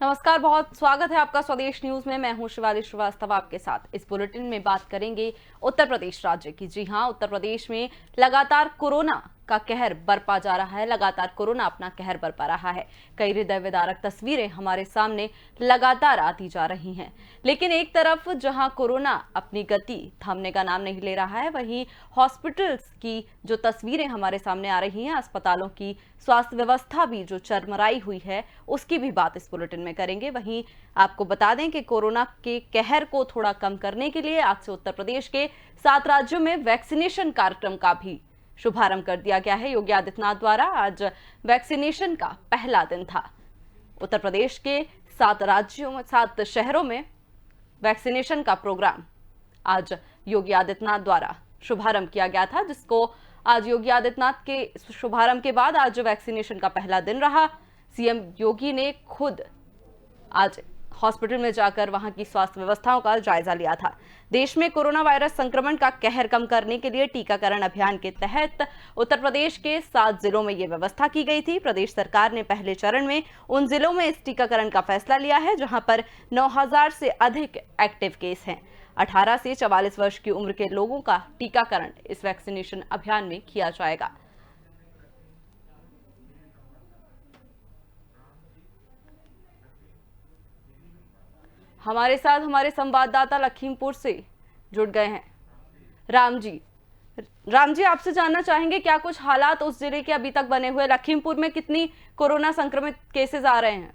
नमस्कार, बहुत स्वागत है आपका स्वदेश न्यूज में। मैं हूं शिवाली श्रीवास्तव आपके साथ। इस बुलेटिन में बात करेंगे उत्तर प्रदेश राज्य की। जी हां, उत्तर प्रदेश में लगातार कोरोना का कहर बरपा जा रहा है। लगातार कोरोना अपना कहर बरपा रहा है। कई हृदय विदारक तस्वीरें हमारे सामने लगातार आती जा रही हैं। लेकिन एक तरफ जहां कोरोना अपनी गति थमने का नाम नहीं ले रहा है, वहीं हॉस्पिटल्स की जो तस्वीरें हमारे सामने आ रही हैं, अस्पतालों की स्वास्थ्य व्यवस्था भी जो चरमराई हुई है, उसकी भी बात इस बुलेटिन में करेंगे। वहीं आपको बता दें कि कोरोना के कहर को थोड़ा कम करने के लिए आज से उत्तर प्रदेश के 7 राज्यों में वैक्सीनेशन कार्यक्रम का भी शुभारंभ कर दिया गया है। योगी आदित्यनाथ द्वारा आज वैक्सीनेशन का पहला दिन था। उत्तर प्रदेश के 7 राज्यों में 7 शहरों में वैक्सीनेशन का प्रोग्राम आज योगी आदित्यनाथ द्वारा शुभारंभ किया गया था, जिसको आज योगी आदित्यनाथ के शुभारंभ के बाद आज वैक्सीनेशन का पहला दिन रहा। सीएम योगी ने खुद आज हॉस्पिटल में जाकर वहां की स्वास्थ्य व्यवस्थाओं का जायजा लिया था। देश में कोरोना वायरस संक्रमण का कहर कम करने के लिए टीकाकरण अभियान के तहत उत्तर प्रदेश के 7 जिलों में ये व्यवस्था की गई थी। प्रदेश सरकार ने पहले चरण में उन जिलों में इस टीकाकरण का फैसला लिया है जहां पर 9000 से अधिक एक्टिव केस हैं। 18 से 44 वर्ष की उम्र के लोगों का टीकाकरण इस वैक्सीनेशन अभियान में किया जाएगा। हमारे साथ हमारे संवाददाता लखीमपुर से जुड़ गए हैं राम जी। राम जी, आपसे जानना चाहेंगे क्या कुछ हालात उस जिले के अभी तक बने हुए। लखीमपुर में कितनी कोरोना संक्रमित केसेस आ रहे हैं?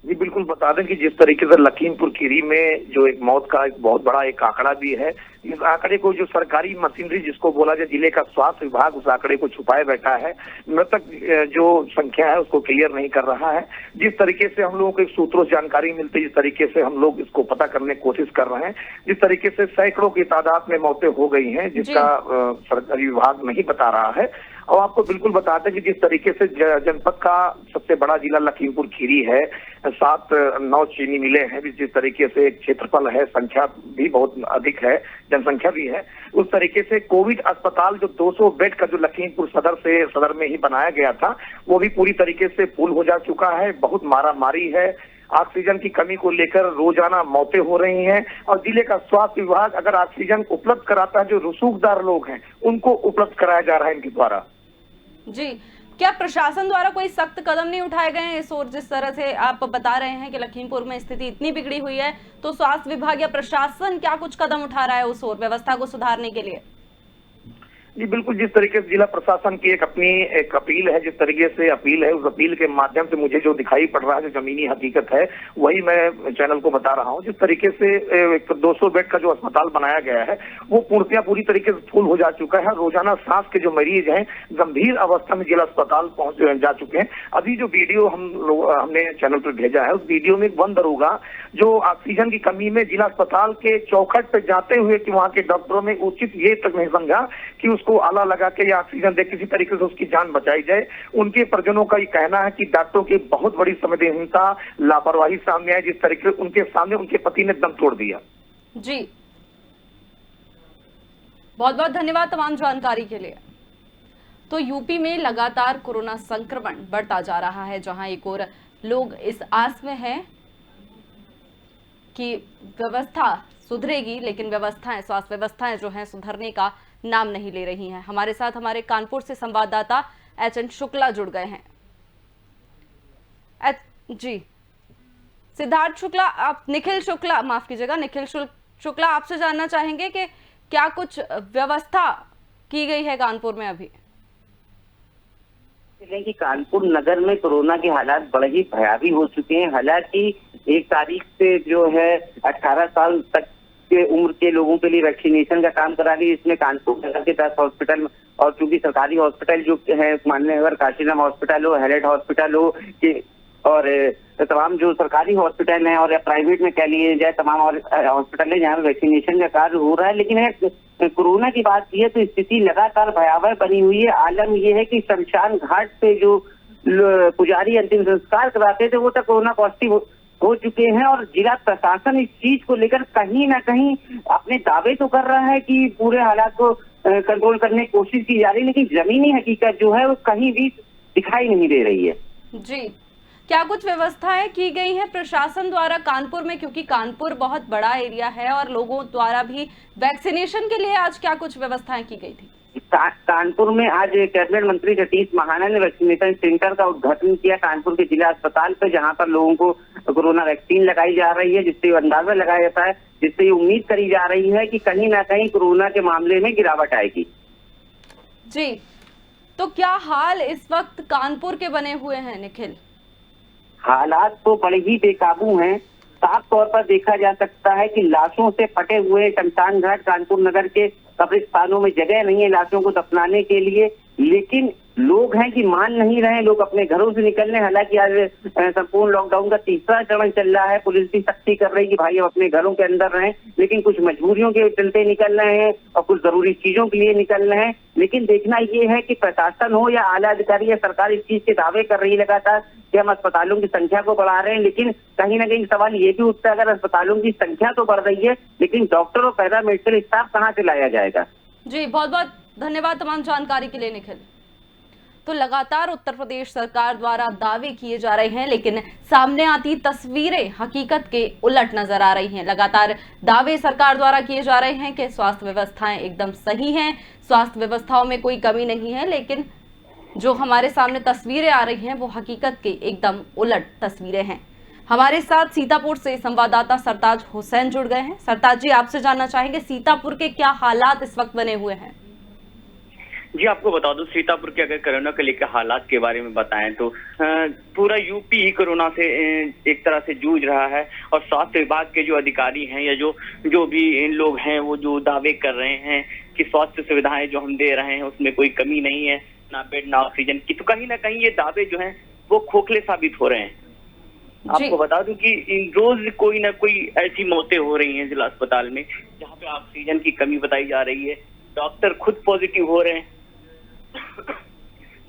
जी बिल्कुल, बता दें कि जिस तरीके से लखीमपुर खीरी में जो एक मौत का एक बहुत बड़ा एक आंकड़ा भी है, इस आंकड़े को जो सरकारी मशीनरी जिसको बोला जाए जिले का स्वास्थ्य विभाग उस आंकड़े को छुपाए बैठा है। मृतक जो संख्या है उसको क्लियर नहीं कर रहा है। जिस तरीके से हम लोगों को एक सूत्रों से जानकारी मिलती है, जिस तरीके से हम लोग इसको पता करने की कोशिश कर रहे हैं, जिस तरीके से सैकड़ों की तादाद में मौतें हो गई हैं, जिसका सरकारी विभाग नहीं बता रहा है। और आपको बिल्कुल बताते हैं कि जिस तरीके से जनपद का सबसे बड़ा जिला लखीमपुर खीरी है, 7-9 चीनी मिले हैं, जिस तरीके से क्षेत्रफल है, संख्या भी बहुत अधिक है, जनसंख्या भी है, उस तरीके से कोविड अस्पताल जो 200 बेड का जो लखीमपुर सदर में ही बनाया गया था, वो भी पूरी तरीके से फुल हो जा चुका है। बहुत मारामारी है। ऑक्सीजन की कमी को लेकर रोजाना मौतें हो रही हैं और जिले का स्वास्थ्य विभाग अगर ऑक्सीजन उपलब्ध कराता है, जो रसूखदार लोग हैं उनको उपलब्ध कराया जा रहा है इनके द्वारा। जी, क्या प्रशासन द्वारा कोई सख्त कदम नहीं उठाए गए हैं इस ओर? जिस तरह से आप बता रहे हैं कि लखीमपुर में स्थिति इतनी बिगड़ी हुई है, तो स्वास्थ्य विभाग या प्रशासन क्या कुछ कदम उठा रहा है उस ओर व्यवस्था को सुधारने के लिए? जी बिल्कुल, जिस तरीके से जिला प्रशासन की एक अपनी एक अपील है, जिस तरीके से अपील है, उस अपील के माध्यम से मुझे जो दिखाई पड़ रहा है, जो जमीनी हकीकत है, वही मैं चैनल को बता रहा हूं। जिस तरीके से 200 बेड का जो अस्पताल बनाया गया है, वो पूर्तियां पूरी तरीके से फुल हो जा चुका है। रोजाना सांस के जो मरीज हैं गंभीर अवस्था में जिला अस्पताल पहुंच जा चुके हैं। अभी जो वीडियो हमने चैनल पर भेजा है, उस वीडियो में एक वन दरोगा जो ऑक्सीजन की कमी में जिला अस्पताल के चौखट पे जाते हुए कि वहां के डॉक्टरों ने उचित ये तक नहीं समझा कि उसको आला लगा के या ऑक्सीजन दे किसी तरीके से उसकी जान बचाई जाए। उनके परिजनों का ये कहना है कि डॉक्टरों की बहुत बड़ी संवेदनहीनता, लापरवाही सामने आई, जिस तरीके से उनके सामने उनके पति ने दम तोड़ दिया। जी, बहुत बहुत धन्यवाद तमाम जानकारी के लिए। तो यूपी में लगातार कोरोना संक्रमण बढ़ता जा रहा है, जहां एक और लोग इस आस में हैं कि व्यवस्था सुधरेगी, लेकिन व्यवस्थाएं, स्वास्थ्य व्यवस्थाएं जो हैं सुधरने का नाम नहीं ले रही हैं। हमारे साथ हमारे कानपुर से संवाददाता एचएन शुक्ला जुड़ गए हैं। जी, सिद्धार्थ शुक्ला, आप निखिल शुक्ला, माफ कीजिएगा, निखिल शुक्ला, आपसे जानना चाहेंगे कि क्या कुछ व्यवस्था की गई है कानपुर में अभी? कि कानपुर नगर में कोरोना के हालात बड़े ही भयावह हो चुके हैं। हालांकि 1 तारीख से जो है 18 साल तक के उम्र के लोगों के लिए वैक्सीनेशन का काम करा दी, इसमें कानपुर नगर के 10 हॉस्पिटल और चूंकि सरकारी हॉस्पिटल जो है मान्यवर काशीराम हॉस्पिटल हो, हेलेट हॉस्पिटल हो और तमाम जो सरकारी हॉस्पिटल हैं और प्राइवेट में कह लिए जाए तमाम हॉस्पिटल है जहाँ वैक्सीनेशन का कार्य हो रहा है। लेकिन कोरोना की बात की है तो स्थिति लगातार भयावह बनी हुई है। आलम यह है कि शमशान घाट पे जो पुजारी अंतिम संस्कार कराते थे वो तक कोरोना पॉजिटिव हो चुके हैं और जिला प्रशासन इस चीज को लेकर कहीं ना कहीं अपने दावे तो कर रहा है कि पूरे हालात को कंट्रोल करने की कोशिश की जा रही है, लेकिन जमीनी हकीकत जो है वो कहीं भी दिखाई नहीं दे रही है। जी, क्या कुछ व्यवस्थाएं की गई हैं प्रशासन द्वारा कानपुर में, क्योंकि कानपुर बहुत बड़ा एरिया है और लोगों द्वारा भी वैक्सीनेशन के लिए आज क्या कुछ व्यवस्थाएं की गई थी? कानपुर में आज कैबिनेट मंत्री सतीश महाना ने वैक्सीनेशन सेंटर का उद्घाटन किया कानपुर के जिला अस्पताल पे, जहां पर लोगों को कोरोना वैक्सीन लगाई जा रही है, जिससे अंदाजा लगाया जाता है, जिससे ये उम्मीद करी जा रही है कि कहीं ना कहीं कोरोना के मामले में गिरावट आएगी। जी, तो क्या हाल इस वक्त कानपुर के बने हुए हैं निखिल? हालात तो बड़े ही बेकाबू हैं। साफ तौर पर देखा जा सकता है कि लाशों से फटे हुए शमशान घाट कानपुर नगर के कब्रिस्तानों में जगह नहीं है लाशों को दफनाने के लिए, लेकिन लोग हैं कि मान नहीं रहे, लोग अपने घरों से निकलने। हालांकि आज संपूर्ण लॉकडाउन का तीसरा चरण चल रहा है, पुलिस भी सख्ती कर रही है कि भाई अब अपने घरों के अंदर रहें, लेकिन कुछ मजबूरियों के चलते निकल रहे हैं और कुछ जरूरी चीजों के लिए निकल रहे हैं। लेकिन देखना ये है कि प्रशासन हो या आला अधिकारी या सरकार इस चीज के दावे कर रही है लगातार कि हम अस्पतालों की संख्या को बढ़ा रहे हैं, लेकिन कहीं ना कहीं सवाल ये भी उठता है, अगर अस्पतालों की संख्या तो बढ़ रही है, लेकिन डॉक्टर और पैरामेडिकल स्टाफ कहाँ से लाया जाएगा? जी, बहुत बहुत धन्यवाद तमाम जानकारी के लिए निखिल। तो लगातार उत्तर प्रदेश सरकार द्वारा दावे किए जा रहे हैं, लेकिन सामने आती तस्वीरें हकीकत के उलट नजर आ रही हैं। लगातार दावे सरकार द्वारा किए जा रहे हैं कि स्वास्थ्य व्यवस्थाएं एकदम सही हैं, स्वास्थ्य व्यवस्थाओं में कोई कमी नहीं है, लेकिन जो हमारे सामने तस्वीरें आ रही हैं वो हकीकत के एकदम उलट तस्वीरें हैं। हमारे साथ सीतापुर से संवाददाता सरताज हुसैन जुड़ गए हैं। सरताज जी, आपसे जानना चाहेंगे सीतापुर के क्या हालात इस वक्त बने हुए हैं? जी, आपको बता दूं, सीतापुर के अगर कोरोना के लेकर हालात के बारे में बताएं तो पूरा यूपी ही कोरोना से एक तरह से जूझ रहा है, और स्वास्थ्य विभाग के जो अधिकारी हैं या जो भी इन लोग हैं वो जो दावे कर रहे हैं कि स्वास्थ्य सुविधाएं जो हम दे रहे हैं उसमें कोई कमी नहीं है, ना बेड ना ऑक्सीजन की, तो कहीं ना कहीं ये दावे जो हैं वो खोखले साबित हो रहे हैं। आपको बता दूं कि रोज कोई ना कोई ऐसी मौतें हो रही हैं जिला अस्पताल में जहाँ पे ऑक्सीजन की कमी बताई जा रही है, डॉक्टर खुद पॉजिटिव हो रहे हैं।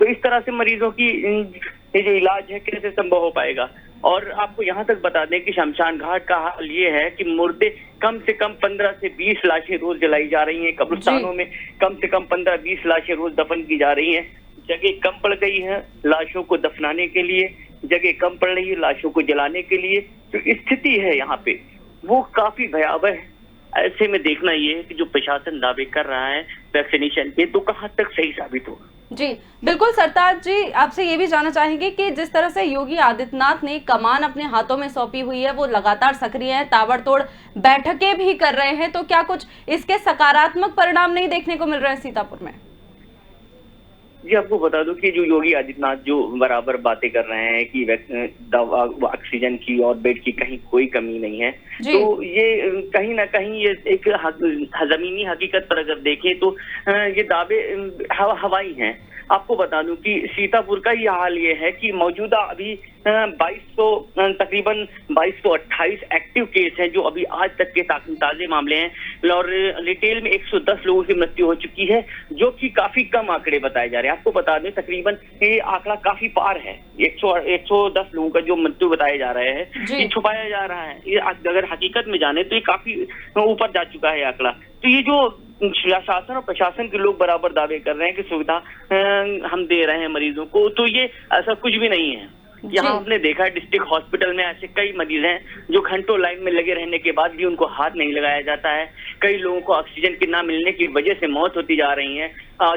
तो इस तरह से मरीजों की ये जो इलाज है कैसे संभव हो पाएगा? और आपको यहाँ तक बता दें कि शमशान घाट का हाल ये है कि मुर्दे कम से कम 15 से 20 लाशें रोज जलाई जा रही हैं, कब्रिस्तानों में कम से कम 15-20 लाशें रोज दफन की जा रही हैं। जगह कम पड़ गई है लाशों को दफनाने के लिए, जगह कम पड़ रही है लाशों को जलाने के लिए। जो स्थिति है यहाँ पे वो काफी भयावह है। ऐसे में देखना ये है कि जो प्रशासन दावे कर रहा है वैक्सीनेशन के, तो कहाँ तक सही साबित होगा। जी बिल्कुल सरताज जी, आपसे ये भी जानना चाहेंगे कि जिस तरह से योगी आदित्यनाथ ने कमान अपने हाथों में सौंपी हुई है, वो लगातार सक्रिय हैं, ताबड़तोड़ बैठकें भी कर रहे हैं, तो क्या कुछ इसके सकारात्मक परिणाम नहीं देखने को मिल रहे हैं सीतापुर में? जी, आपको बता दूं कि जो योगी आदित्यनाथ जो बराबर बातें कर रहे हैं कि दवा ऑक्सीजन की और बेड की कहीं कोई कमी नहीं है, तो ये कहीं ना कहीं ये एक जमीनी हकीकत पर अगर देखें तो ये दावे हवाई हैं। आपको बता दूं कि सीतापुर का ये हाल ये है कि मौजूदा अभी तकरीबन 2228 एक्टिव केस हैं जो अभी आज तक के ताजे मामले हैं, और रिटेल में 110 लोगों की मृत्यु हो चुकी है, जो कि काफी कम आंकड़े बताए जा रहे हैं। आपको बता दें तकरीबन ये आंकड़ा काफी पार है, 110 लोगों का जो मृत्यु बताए जा रहे हैं ये छुपाया जा रहा है। ये अगर हकीकत में जाने तो ये काफी ऊपर जा चुका है आंकड़ा। तो ये जो शासन और प्रशासन के लोग बराबर दावे कर रहे हैं कि सुविधा हम दे रहे हैं मरीजों को, तो ये ऐसा कुछ भी नहीं है। यहाँ हमने देखा है डिस्ट्रिक्ट हॉस्पिटल में ऐसे कई मरीज हैं जो घंटों लाइन में लगे रहने के बाद भी उनको हाथ नहीं लगाया जाता है। कई लोगों को ऑक्सीजन की ना मिलने की वजह से मौत होती जा रही है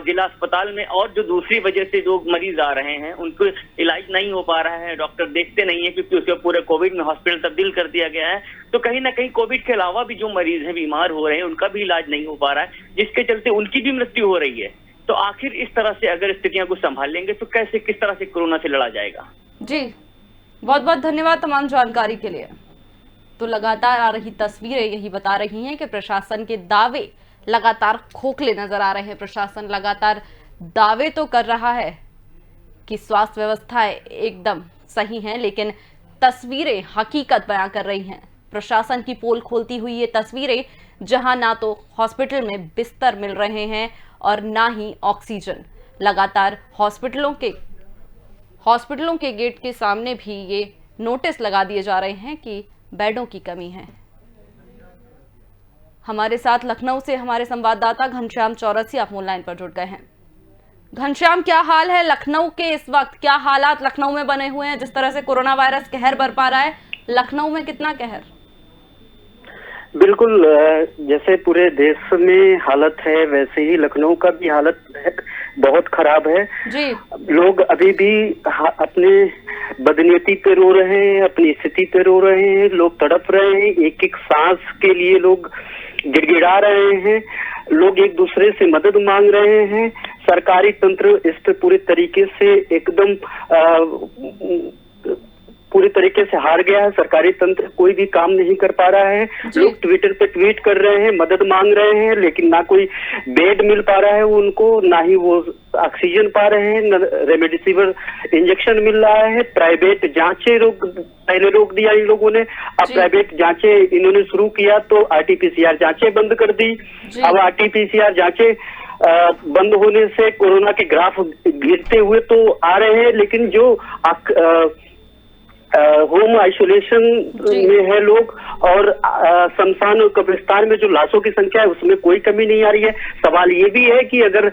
जिला अस्पताल में, और जो दूसरी वजह से जो मरीज आ रहे हैं उनको इलाज नहीं हो पा रहा है, डॉक्टर देखते नहीं है क्योंकि उसके पूरे कोविड में हॉस्पिटल तब्दील कर दिया गया है। तो कहीं ना कहीं कोविड के अलावा भी जो मरीज हैं बीमार हो रहे हैं उनका भी इलाज नहीं हो पा रहा है, जिसके चलते उनकी भी मृत्यु हो रही है। तो आखिर इस तरह से अगर स्थितियां को संभाल लेंगे तो कैसे किस तरह से कोरोना से लड़ा जाएगा? जी बहुत बहुत धन्यवाद तमाम जानकारी के लिए। तो लगातार आ रही तस्वीरें यही बता रही हैं कि प्रशासन के दावे लगातार खोखले नजर आ रहे हैं। प्रशासन लगातार दावे तो कर रहा है कि स्वास्थ्य व्यवस्थाएं एकदम सही हैं, लेकिन तस्वीरें हकीकत बयां कर रही हैं। प्रशासन की पोल खोलती हुई ये तस्वीरें, जहां ना तो हॉस्पिटल में बिस्तर मिल रहे हैं और ना ही ऑक्सीजन। लगातार हॉस्पिटलों के गेट के सामने भी ये नोटिस लगा दिए जा रहे हैं कि बेडों की कमी है। हमारे साथ लखनऊ से हमारे संवाददाता घनश्याम चौरसिया फोन लाइन पर जुड़ गए हैं। घनश्याम, क्या हाल है लखनऊ के इस वक्त? क्या हालात लखनऊ में बने हुए हैं? जिस तरह से कोरोना वायरस कहर बरपा रहा है, लखनऊ में कितना कहर? बिल्कुल, जैसे पूरे देश में हालत है वैसे ही लखनऊ का भी हालत बहुत खराब है जी। लोग अभी भी अपने बदनीयती पे रो रहे हैं, अपनी स्थिति पे रो रहे हैं, लोग तड़प रहे हैं, एक एक सांस के लिए लोग गिड़गिड़ा रहे हैं, लोग एक दूसरे से मदद मांग रहे हैं। सरकारी तंत्र इस पे पूरे तरीके से एकदम पूरी तरीके से हार गया है। सरकारी तंत्र कोई भी काम नहीं कर पा रहा है। लोग ट्विटर पे ट्वीट कर रहे हैं, मदद मांग रहे हैं, लेकिन ना कोई बेड मिल पा रहा है उनको, ना ही वो ऑक्सीजन पा रहे हैं, न रेमडेसिविर इंजेक्शन मिल रहा है। प्राइवेट जांचें पहले रोक दिया इन लोगों ने, अब प्राइवेट जांचें इन्होंने शुरू किया तो आरटीपीसीआर जांचें बंद कर दी। अब आरटीपीसीआर जांचें बंद होने से कोरोना के ग्राफ गिरते हुए तो आ रहे हैं, लेकिन जो होम आइसोलेशन में है लोग और शमशान और कब्रिस्तान में जो लाशों की संख्या है उसमें कोई कमी नहीं आ रही है। सवाल ये भी है कि अगर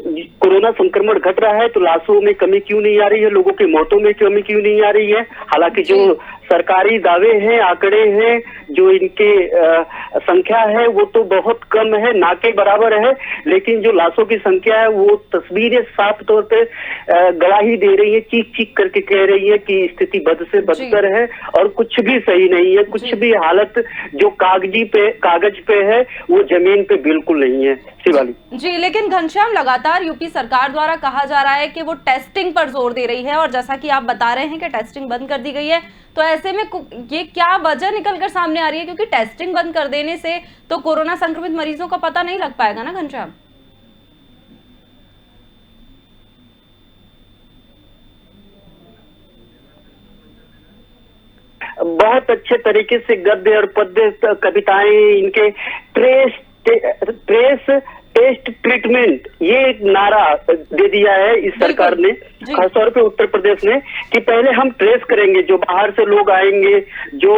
कोरोना संक्रमण घट रहा है तो लाशों में कमी क्यों नहीं आ रही है, लोगों की मौतों में कमी क्यों नहीं आ रही है। हालांकि जो सरकारी दावे हैं, आंकड़े हैं, जो इनके संख्या है वो तो बहुत कम है, ना के बराबर है, लेकिन जो लाशों की संख्या है वो तस्वीरें साफ तौर पे गवाही दे रही है, चीख चीख करके कह रही है कि स्थिति बद से बदतर है और कुछ भी सही नहीं है। कुछ भी हालत जो कागज पे है वो जमीन पे बिल्कुल नहीं है। शिवाली जी, लेकिन घनश्याम, लगातार यूपी सरकार द्वारा कहा जा रहा है कि वो टेस्टिंग पर जोर दे रही है और जैसा कि आप बता रहे हैं कि टेस्टिंग बंद कर दी गई है, तो ऐसे में ये क्या वजह निकल कर सामने आ रही है? क्योंकि टेस्टिंग बंद कर देने से तो कोरोना संक्रमित मरीजों का पता नहीं लग पाएगा ना घनश्याम? बहुत अच्छे तरीके से गद्य और पद्य कविताएं इनके ट्रेस टेस्ट ट्रीटमेंट ये एक नारा दे दिया है इस सरकार ने, खासतौर पे उत्तर प्रदेश ने, कि पहले हम ट्रेस करेंगे। जो बाहर से लोग आएंगे, जो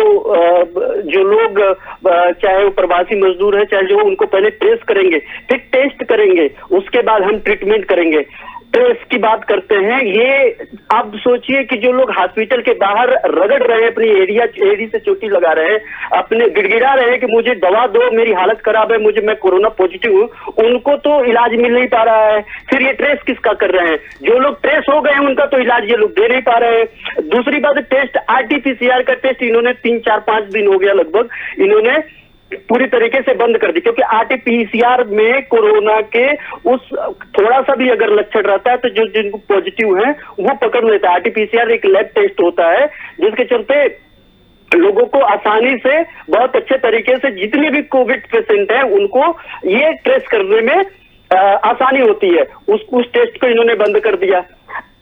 लोग चाहे वो प्रवासी मजदूर है चाहे जो, उनको पहले ट्रेस करेंगे, फिर टेस्ट करेंगे, उसके बाद हम ट्रीटमेंट करेंगे। ट्रेस की बात करते हैं, ये आप सोचिए कि जो लोग हॉस्पिटल के बाहर रगड़ रहे हैं, अपनी एड़ी से चोटी लगा रहे हैं, अपने गिड़गिड़ा रहे हैं कि मुझे दवा दो, मेरी हालत खराब है, मैं कोरोना पॉजिटिव हूँ, उनको तो इलाज मिल नहीं पा रहा है। फिर ये ट्रेस किसका कर रहे हैं? जो लोग ट्रेस हो गए हैं उनका तो इलाज ये लोग दे नहीं पा रहे हैं। दूसरी बात, टेस्ट आरटीपीसीआर का टेस्ट इन्होंने 3-4-5 दिन हो गया लगभग, इन्होंने पूरी तरीके से बंद कर दी, क्योंकि आरटीपीसीआर में कोरोना के उस थोड़ा सा भी अगर लक्षण रहता है तो जो जिनको पॉजिटिव है वो पकड़ लेता है। आरटीपीसीआर एक लैब टेस्ट होता है जिसके चलते लोगों को आसानी से, बहुत अच्छे तरीके से जितने भी कोविड पेशेंट हैं उनको ये ट्रेस करने में आसानी होती है। उस टेस्ट को इन्होंने बंद कर दिया।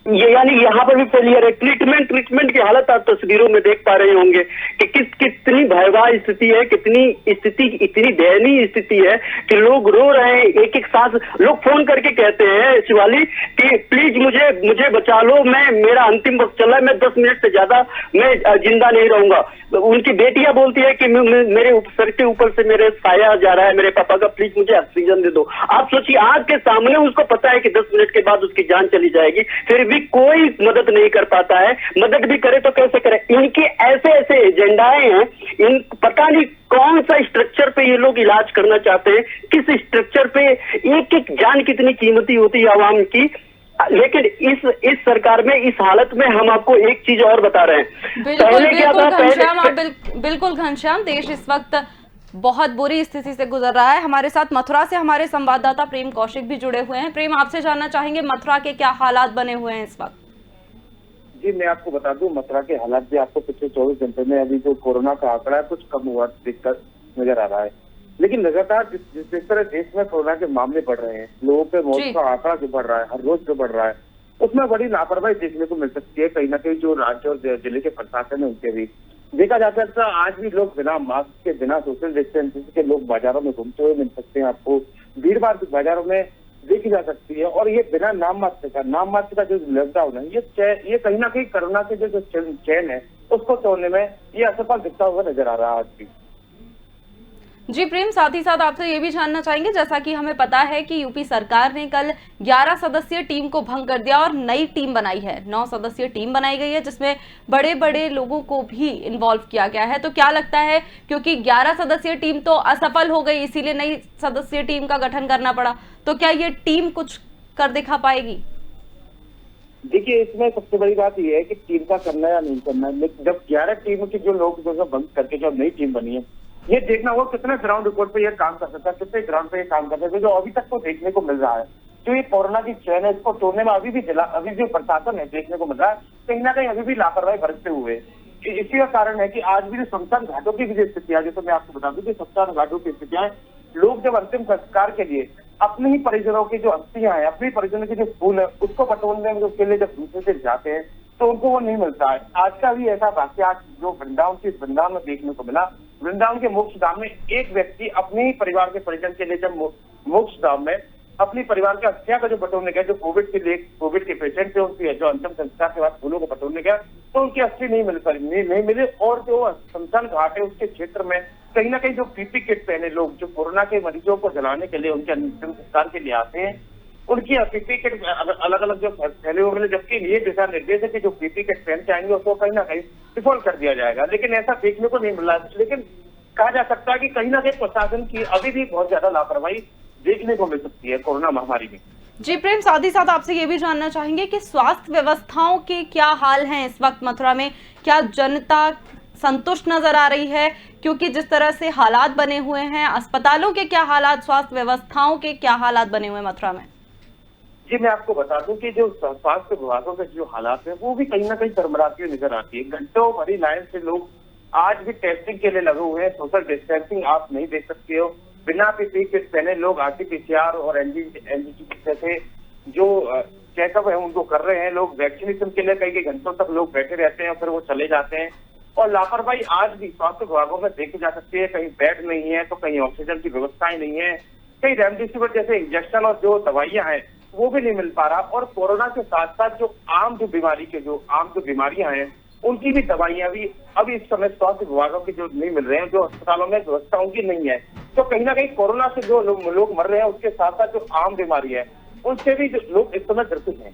ये यानी यहाँ पर भी फेलियर है। ट्रीटमेंट की हालत आप तस्वीरों में देख पा रहे होंगे कि कितनी भयावह स्थिति है, इतनी दयनीय स्थिति है कि लोग रो रहे हैं, एक एक सांस। लोग फोन करके कहते हैं शिवाली कि प्लीज मुझे बचा लो, मेरा अंतिम वक्त चल रहा है, मैं 10 मिनट से ज्यादा मैं जिंदा नहीं रहूंगा। उनकी बेटियां बोलती है कि मेरे सर के ऊपर से मेरे साया जा रहा है मेरे पापा का, प्लीज मुझे ऑक्सीजन दे दो। आप सोचिए, आग के सामने उसको पता है कि 10 मिनट के बाद उसकी जान चली जाएगी, फिर भी कोई मदद नहीं कर पाता है। मदद भी करे तो कैसे करे? इनके ऐसे एजेंडाएं हैं, इन पता नहीं कौन सा स्ट्रक्चर पे ये लोग इलाज करना चाहते हैं, किस स्ट्रक्चर पे। एक एक जान कितनी कीमती होती है आवाम की। लेकिन इस सरकार में, इस हालत में हम आपको एक चीज और बता रहे हैं। बिल्कुल घनश्याम, देश इस वक्त बहुत बुरी स्थिति से गुजर रहा है। हमारे साथ मथुरा से हमारे संवाददाता प्रेम कौशिक भी जुड़े हुए हैं। प्रेम, आपसे जानना चाहेंगे मथुरा के क्या हालात बने हुए हैं इस वक्त? जी, मैं आपको बता दूं, मथुरा के हालात भी आपको पिछले 24 घंटे में अभी जो कोरोना का आंकड़ा है कुछ कम हुआ दिक्कत नजर आ रहा है। लेकिन लगातार जिस तरह देश में कोरोना के मामले बढ़ रहे हैं, लोगों के मौत का आंकड़ा जो बढ़ रहा है, हर रोज जो बढ़ रहा है, उसमें बड़ी लापरवाही देखने को मिल सकती है। कहीं ना कहीं जो राज्य और जिले के प्रशासन है उनके भी देखा जा सकता है। आज भी लोग बिना मास्क के, बिना सोशल डिस्टेंसिंग के लोग बाजारों में घूमते हुए मिल सकते हैं। आपको भीड़ भाड़ बाजारों में देखी जा सकती है। और ये बिना नाम मात्र का जो लॉकडाउन है, ये कहीं ना कहीं कोरोना के जो चैन है उसको तोड़ने में ये असफल दिखता हुआ नजर आ रहा है आज भी। जी प्रेम, साथ ही साथ आपसे ये भी जानना चाहेंगे, जैसा कि हमें पता है कि यूपी सरकार ने कल 11 सदस्यीय टीम को भंग कर दिया और नई टीम बनाई है, 9 सदस्यीय टीम बनाई गई है जिसमें बड़े बड़े लोगों को भी इन्वॉल्व किया गया है। तो क्या लगता है, क्योंकि 11 सदस्यीय टीम तो असफल हो गई इसीलिए नई सदस्यीय टीम का गठन करना पड़ा, तो क्या ये टीम कुछ कर दिखा पाएगी? देखिए, इसमें सबसे बड़ी बात यह है कि टीम का करना या नहीं करना है। लेकिन जब 11 टीम के जो लोग जो बंद करके जो नई टीम बनी है, ये देखना वो कितने ग्राउंड रिपोर्ट पे ये काम कर सकता है, कितने ग्राउंड पे ये काम कर सकता है, जो अभी तक तो देखने को मिल रहा है। जो ये कोरोना की चैन है, इसको तोड़ने में अभी जो प्रशासन है देखने को मिल रहा है, कहीं ना कहीं अभी भी लापरवाही बरतते हुए। इसी का कारण है कि आज भी जो शमशान घाटों की भी जो स्थितियां, जैसे मैं आपको बता दूं कि शमशान घाटों की स्थितियां, लोग जब अंतिम संस्कार के लिए अपने ही परिजनों की जो अस्थियां हैं, अपने परिजनों के जो फूल है, उसको बटोरने के लिए जब दूसरे से जाते हैं तो उनको वो नहीं मिलता है। आज का भी ऐसा वाक्य आज जो वृंदावन में देखने को मिला। वृंदावन के मोक्ष धाम में एक व्यक्ति अपने ही परिवार के परिजन के लिए जब मोक्ष धाम में अपनी परिवार के अस्थियां का जो बटोरने गया, जो कोविड के पेशेंट थे, उनकी जो अंतिम संस्कार के बाद फूलों को बटोरने गया, तो उनकी अस्थि नहीं मिली। और जो शमशान घाट है उसके क्षेत्र में कहीं ना कहीं जो पीपी किट पहने लोग जो कोरोना के मरीजों को जलाने के लिए उनके अंतिम संस्कार के लिए आते हैं, उनकी पीपी किट अलग अलग जो फैले हुए, जबकि ये दिशा निर्देश है कि जो पीपी किट पहन के आएंगे उसको कहीं ना कहीं डिफॉल्ट कर दिया जाएगा, लेकिन ऐसा देखने को नहीं मिल रहा। लेकिन कहा जा सकता है कि कहीं ना कहीं प्रशासन की अभी भी बहुत ज्यादा लापरवाही देखने को मिल सकती है कोरोना महामारी में। जी प्रेम, साथ ही साथ आपसे ये भी जानना चाहेंगे कि स्वास्थ्य व्यवस्थाओं के क्या हाल हैं इस वक्त मथुरा में? क्या जनता संतुष्ट नजर आ रही है? क्योंकि जिस तरह से हालात बने हुए हैं, अस्पतालों के क्या हालात, स्वास्थ्य व्यवस्थाओं के क्या हालात बने हुए हैं मथुरा में? जी, मैं आपको बता दूं कि जो स्वास्थ्य विभागों के जो हालात है वो भी कहीं ना कहीं चरमराती हुई नजर आती है। घंटों भरी लाइन से लोग आज भी टेस्टिंग के लिए लगे हुए हैं। सोशल डिस्टेंसिंग आप नहीं देख सकते हो, बिना पीपीई किट पहने लोग आरटीपीसीआर और एनजीटी जैसे जो चेकअप है उनको कर रहे हैं। लोग वैक्सीनेशन के लिए कई घंटों तक लोग बैठे रहते हैं, फिर वो चले जाते हैं। और लापरवाही आज भी स्वास्थ्य विभागों में देखी जा सकती है। कहीं बेड नहीं है तो कहीं ऑक्सीजन की व्यवस्थाएं नहीं है, कहीं रेमडेसिविर जैसे इंजेक्शन और जो दवाइयां हैं वो भी नहीं मिल पा रहा। और कोरोना के साथ साथ जो आम बीमारियां हैं उनकी भी दवाइयां भी अभी इस समय स्वास्थ्य विभागों की जो नहीं मिल रहे हैं, जो अस्पतालों में व्यवस्था उनकी नहीं है। तो कहीं ना कहीं कोरोना से जो लोग मर रहे हैं उसके साथ साथ जो आम बीमारी है उनसे भी लोग इस समय ग्रसित हैं।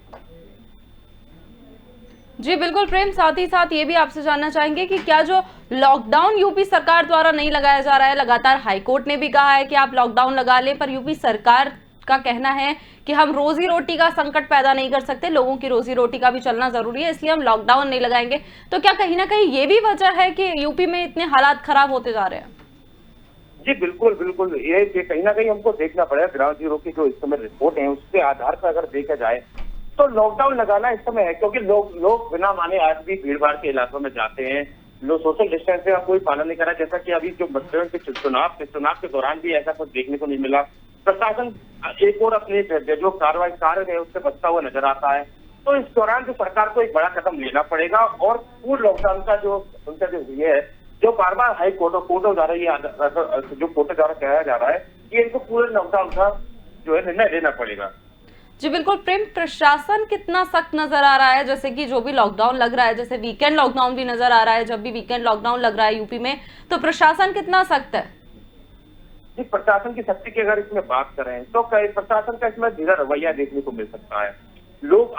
जी बिल्कुल प्रेम, साथ ही साथ ये भी आपसे जानना चाहेंगे कि क्या जो लॉकडाउन यूपी सरकार द्वारा नहीं लगाया जा रहा है, लगातार हाईकोर्ट ने भी कहा है कि आप लॉकडाउन लगा लें, पर यूपी सरकार का कहना है कि हम रोजी रोटी का संकट पैदा नहीं कर सकते, लोगों की रोजी रोटी का भी चलना जरूरी है, इसलिए हम लॉकडाउन नहीं लगाएंगे। तो क्या कहीं ना कहीं ये भी वजह है कि यूपी में इतने हालात खराब होते जा रहे हैं? जी बिल्कुल, ये कहीं ना कहीं हमको देखना पड़ेगा। ग्राउंड जीरो की जो इस समय रिपोर्ट है उसके आधार पर अगर देखा जाए तो लॉकडाउन लगाना इस समय है, क्योंकि लोग बिना माने आज भी भीड़ भाड़ के इलाकों में जाते हैं। लोग सोशल डिस्टेंसिंग का कोई पालन नहीं कर रहा, जैसा कि अभी जो चुनाव के दौरान भी ऐसा कुछ देखने को नहीं मिला। प्रशासन एक और अपने जो कार्य है उससे बचता हुआ नजर आता है। तो इस दौरान जो सरकार को एक बड़ा कदम लेना पड़ेगा और पूर्ण लॉकडाउन का जो उनका जो ये है, जो बार बार हाई कोर्टों द्वारा कहा जा रहा है कि इनको पूरे लॉकडाउन का जो है निर्णय लेना पड़ेगा। जी बिल्कुल प्रेम, प्रशासन कितना सख्त नजर आ रहा है? जैसे कि जो भी लॉकडाउन लग रहा है, जैसे वीकेंड लॉकडाउन भी नजर आ रहा है, जब भी वीकेंड लॉकडाउन लग रहा है यूपी में, तो प्रशासन कितना सख्त है? जी, प्रशासन की सख्ती की अगर इसमें बात करें तो प्रशासन का इसमें धीरा रवैया देखने को मिल सकता है। लोग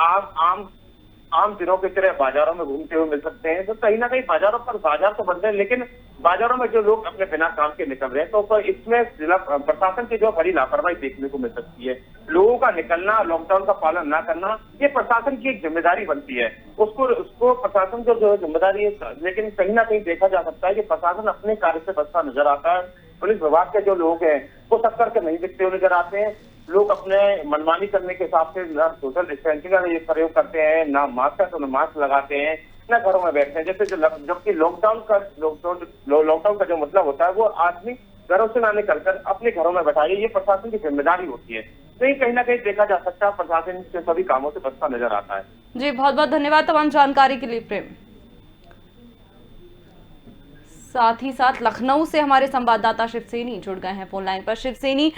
आम दिनों की तरह बाजारों में घूमते हुए मिल सकते हैं। तो कहीं ना कहीं बाजार तो बंद है, लेकिन बाजारों में जो लोग अपने बिना काम के निकल रहे हैं, तो इसमें जिला प्रशासन की जो बड़ी लापरवाही देखने को मिल सकती है। लोगों का निकलना, लॉकडाउन का पालन ना करना, ये प्रशासन की एक जिम्मेदारी बनती है। उसको प्रशासन को जो जिम्मेदारी है, लेकिन कहीं ना कहीं देखा जा सकता है कि प्रशासन अपने कार्य से बचता नजर आता है। पुलिस विभाग के जो लोग हैं वो सब करके नहीं दिखते हुए नजर आते हैं। लोग अपने मनमानी करने के हिसाब से ना सोशल डिस्टेंसिंग का ये प्रयोग करते हैं, ना मास्क तो ना मास्क लगाते हैं, ना घरों में बैठते हैं। जैसे जबकि लॉकडाउन का जो मतलब होता है वो आदमी घरों से ना निकल कर अपने घरों में बैठाइए, ये प्रशासन की जिम्मेदारी होती है। तो कहीं ना कहीं देखा जा सकता है प्रशासन से सभी कामों से बचता नजर आता है। जी बहुत बहुत धन्यवाद तमाम जानकारी के लिए प्रेम। साथ ही साथ लखनऊ से हमारे संवाददाता शिवसेनी जुड़ गए हैं फोन लाइन पर। शिवसेनी,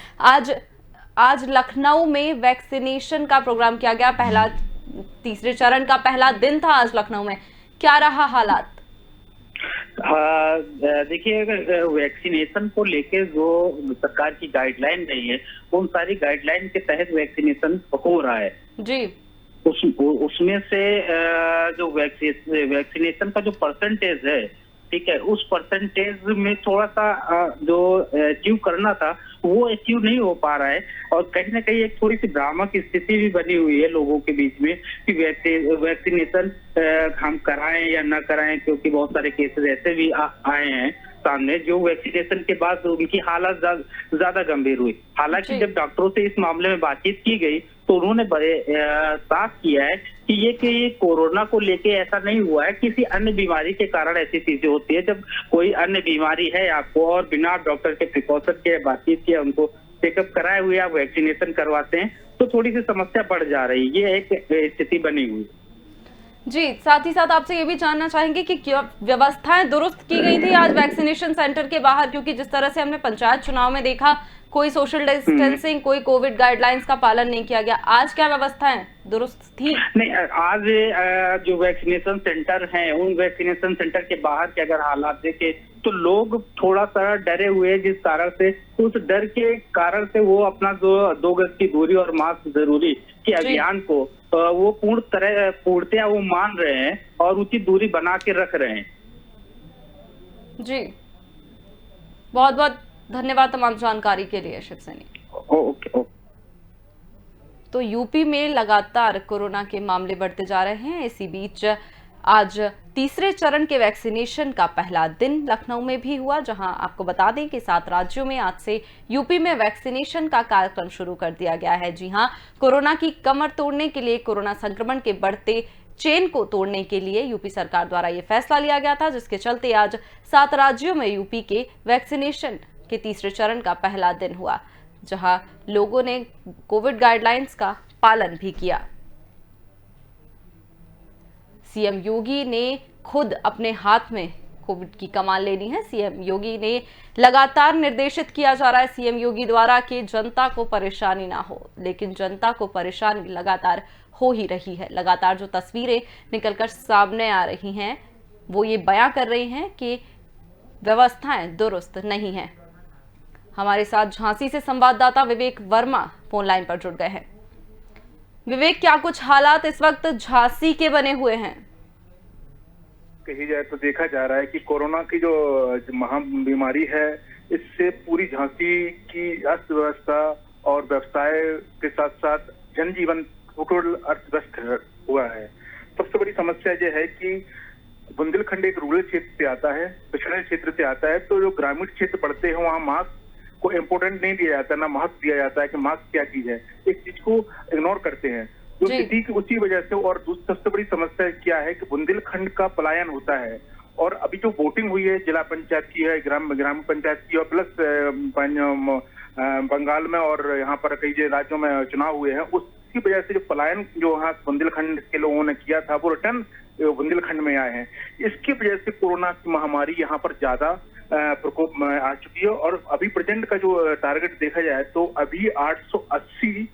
आज लखनऊ में वैक्सीनेशन का प्रोग्राम किया गया, तीसरे चरण का पहला दिन था आज लखनऊ में, क्या रहा हालात? हाँ, देखिए अगर वैक्सीनेशन को लेके जो सरकार की गाइडलाइन रही है उन सारी गाइडलाइन के तहत वैक्सीनेशन हो रहा है जी। उसमें से जो वैक्सीनेशन का जो परसेंटेज है, ठीक है, उस परसेंटेज में थोड़ा सा जो अचीव करना था वो अचीव नहीं हो पा रहा है। और कहीं ना कहीं एक थोड़ी सी भ्रामक स्थिति भी बनी हुई है लोगों के बीच में कि वैक्सीनेशन हम कराएं या ना कराएं, क्योंकि बहुत सारे केसेस ऐसे भी आए हैं सामने जो वैक्सीनेशन के बाद उनकी हालत ज्यादा गंभीर हुई। हालांकि जब डॉक्टरों से इस मामले में बातचीत की गई तो उन्होंने बड़े साफ किया है कि ये कोरोना को लेके ऐसा नहीं हुआ है, किसी अन्य बीमारी के कारण ऐसी चीजें होती है। जब कोई अन्य बीमारी है आपको और बिना डॉक्टर के प्रिकॉशन के बातचीत किए उनको चेकअप कराए हुए आप वैक्सीनेशन करवाते हैं तो थोड़ी सी समस्या बढ़ जा रही है। ये एक स्थिति बनी हुई जी। साथ ही साथ आपसे ये भी जानना चाहेंगे कि क्या व्यवस्थाएं दुरुस्त की गई थी आज वैक्सीनेशन सेंटर के बाहर, क्योंकि जिस तरह से हमने पंचायत चुनाव में देखा कोई सोशल डिस्टेंसिंग, कोई कोविड गाइडलाइंस का पालन नहीं किया गया। आज क्या व्यवस्थाएं दुरुस्त थी? नहीं, आज जो वैक्सीनेशन सेंटर हैं उन वैक्सीनेशन सेंटर के बाहर के अगर हालात देखे तो लोग थोड़ा सा डरे हुए, जिस कारण से उस डर के कारण से वो अपना जो 2 गज की दूरी और मास्क जरूरी के अभियान को वो पूर्णतया वो मान रहे हैं और उचित दूरी बना के रख रहे हैं। जी, बहुत बहुत धन्यवाद तमाम जानकारी के लिए शिव सैनी। ओके। तो यूपी में लगातार कोरोना के मामले बढ़ते जा रहे हैं। इसी बीच आज तीसरे चरण के वैक्सीनेशन का पहला दिन लखनऊ में भी हुआ, जहां आपको बता दें कि 7 राज्यों में आज से यूपी में वैक्सीनेशन का कार्यक्रम शुरू कर दिया गया है। जी हां, कोरोना की कमर तोड़ने के लिए, कोरोना संक्रमण के बढ़ते चेन को तोड़ने के लिए यूपी सरकार द्वारा यह फैसला लिया गया था, जिसके चलते आज 7 राज्यों में यूपी के वैक्सीनेशन के तीसरे चरण का पहला दिन हुआ, जहां लोगों ने कोविड गाइडलाइंस का पालन भी किया। सीएम योगी ने खुद अपने हाथ में कोविड की कमान लेनी है। सीएम योगी ने लगातार निर्देशित किया जा रहा है सीएम योगी द्वारा कि जनता को परेशानी ना हो, लेकिन जनता को परेशानी लगातार हो ही रही है। लगातार जो तस्वीरें निकलकर सामने आ रही हैं वो ये बयां कर रही हैं कि व्यवस्थाएं दुरुस्त नहीं हैं। हमारे साथ झांसी से संवाददाता विवेक वर्मा फोन लाइन पर जुड़ गए हैं। विवेक, क्या कुछ हालात इस वक्त झांसी के बने हुए हैं? कही जाए तो देखा जा रहा है कि कोरोना की जो महा बीमारी है इससे पूरी झांसी की अर्थव्यवस्था और व्यवसाय के साथ साथ जनजीवन टोटल अर्थव्यस्त हुआ है। सबसे बड़ी समस्या यह है कि बुंदेलखंड एक रूरल क्षेत्र से आता है, पिछड़े क्षेत्र से आता है, तो जो ग्रामीण क्षेत्र पड़ते हैं वहाँ मास्क को इम्पोर्टेंट नहीं दिया जाता, ना महत्व दिया जाता है कि मास्क क्या चीज है, इस चीज को इग्नोर करते हैं। तो स्थिति की उसी वजह से, और सबसे बड़ी समस्या क्या है कि बुंदेलखंड का पलायन होता है। और अभी जो वोटिंग हुई है जिला पंचायत की है, ग्राम पंचायत की, और प्लस बंगाल में और यहाँ पर कई राज्यों में चुनाव हुए हैं, उसकी वजह से जो पलायन जो यहाँ बुंदेलखंड के लोगों ने किया था वो रिटर्न बुंदेलखंड में आए हैं। इसकी वजह से कोरोना की महामारी यहाँ पर ज्यादा प्रकोप में आ चुकी है। और अभी प्रेजेंट का जो टारगेट देखा जाए तो अभी 880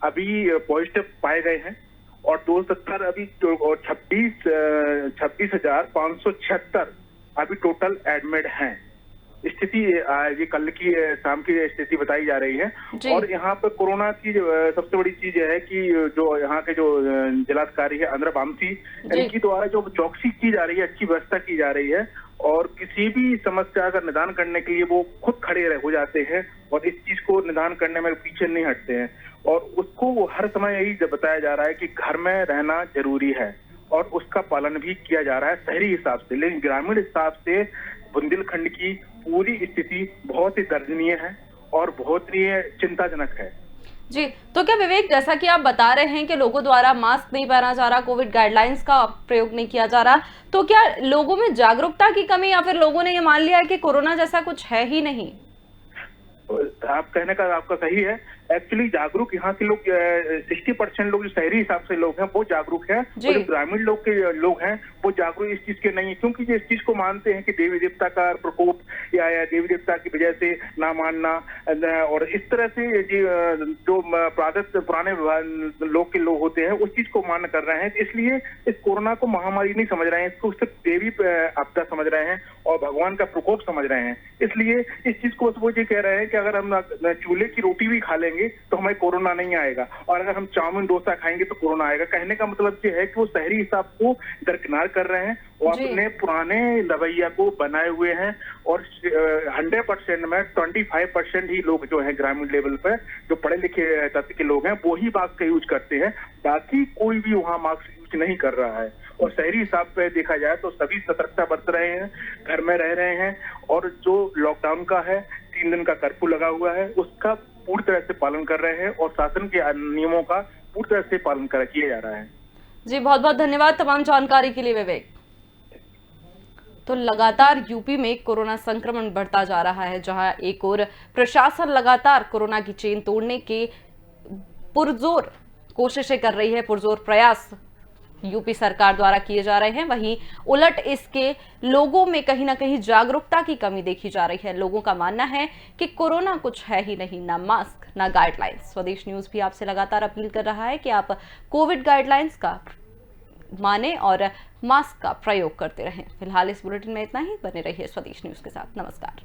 अभी पॉजिटिव पाए गए हैं और 270 अभी और 26,576 अभी टोटल एडमिट हैं। स्थिति ये कल की शाम की स्थिति बताई जा रही है। और यहाँ पर कोरोना की सबसे बड़ी चीज है कि जो यहाँ के जो जिलाधिकारी है अंद्रा बामसी, इनकी द्वारा जो चौकसी की जा रही है, अच्छी व्यवस्था की जा रही है और किसी भी समस्या का निदान करने के लिए वो खुद खड़े हो जाते हैं और इस चीज को निदान करने में पीछे नहीं हटते हैं। और उसको वो हर समय यही बताया जा रहा है कि घर में रहना जरूरी है और उसका पालन भी किया जा रहा है शहरी हिसाब से। लेकिन ग्रामीण हिसाब से बुंदेलखंड की पूरी स्थिति बहुत ही दर्जनीय है और बहुत ही चिंताजनक है। जी, तो क्या विवेक, जैसा कि आप बता रहे हैं कि लोगों द्वारा मास्क नहीं पहना जा रहा, कोविड गाइडलाइंस का प्रयोग नहीं किया जा रहा, तो क्या लोगों में जागरूकता की कमी या फिर लोगों ने ये मान लिया है कि कोरोना जैसा कुछ है ही नहीं? आप कहने का आपका सही है, एक्चुअली जागरूक यहाँ के लोग 60% लोग जो शहरी हिसाब से लोग हैं वो जागरूक हैं, जी। और जो ग्रामीण लोग हैं वो जागरूक इस चीज के नहीं है, क्योंकि ये इस चीज को मानते हैं कि देवी देवता का प्रकोप या देवी देवता की वजह से ना मानना, और इस तरह से जो पुराने लोग के लोग होते हैं उस चीज को मान कर रहे हैं। इसलिए इस कोरोना को महामारी नहीं समझ रहे हैं, इसको सिर्फ देवी आपदा समझ रहे हैं और भगवान का प्रकोप समझ रहे हैं। इसलिए इस चीज को वो ये कह रहे हैं कि अगर हम चूल्हे की रोटी भी खा लेंगे तो हमें कोरोना नहीं आएगा, और अगर हम चाउमीन डोसा खाएंगे तो कोरोना आएगा। कहने का मतलब ये है कि वो शहरी हिसाब को दरकिनार कर रहे हैं और अपने पुराने रवैया को बनाए हुए हैं, और 100% में 25% ही लोग जो है ग्रामीण लेवल पर जो पढ़े लिखे तत्व के लोग हैं वो ही मास्क का यूज करते हैं, बाकी कोई भी वहाँ मास्क यूज नहीं कर रहा है। और शहरी हिसाब पे देखा जाए तो सभी सतर्कता बरत रहे हैं, घर में रह रहे हैं, और जो लॉकडाउन का है 3 दिन का कर्फ्यू लगा हुआ है उसका पूरी तरह से पालन कर रहे हैं, और शासन के नियमों का पूरी तरह से पालन किया जा रहा है। जी बहुत बहुत धन्यवाद तमाम जानकारी के लिए विवेक। तो लगातार यूपी में कोरोना संक्रमण बढ़ता जा रहा है, जहां एक और प्रशासन लगातार कोरोना की चेन तोड़ने के पुरजोर कोशिशें कर रही है, पुरजोर प्रयास यूपी सरकार द्वारा किए जा रहे हैं। वहीं उलट इसके लोगों में कहीं ना कहीं जागरूकता की कमी देखी जा रही है। लोगों का मानना है कि कोरोना कुछ है ही नहीं, ना मास्क ना गाइडलाइंस। स्वदेश न्यूज भी आपसे लगातार अपील कर रहा है कि आप कोविड गाइडलाइंस का माने और मास्क का प्रयोग करते रहें। फिलहाल इस बुलेटिन में इतना ही। बने रहिए स्वदेश न्यूज के साथ। नमस्कार।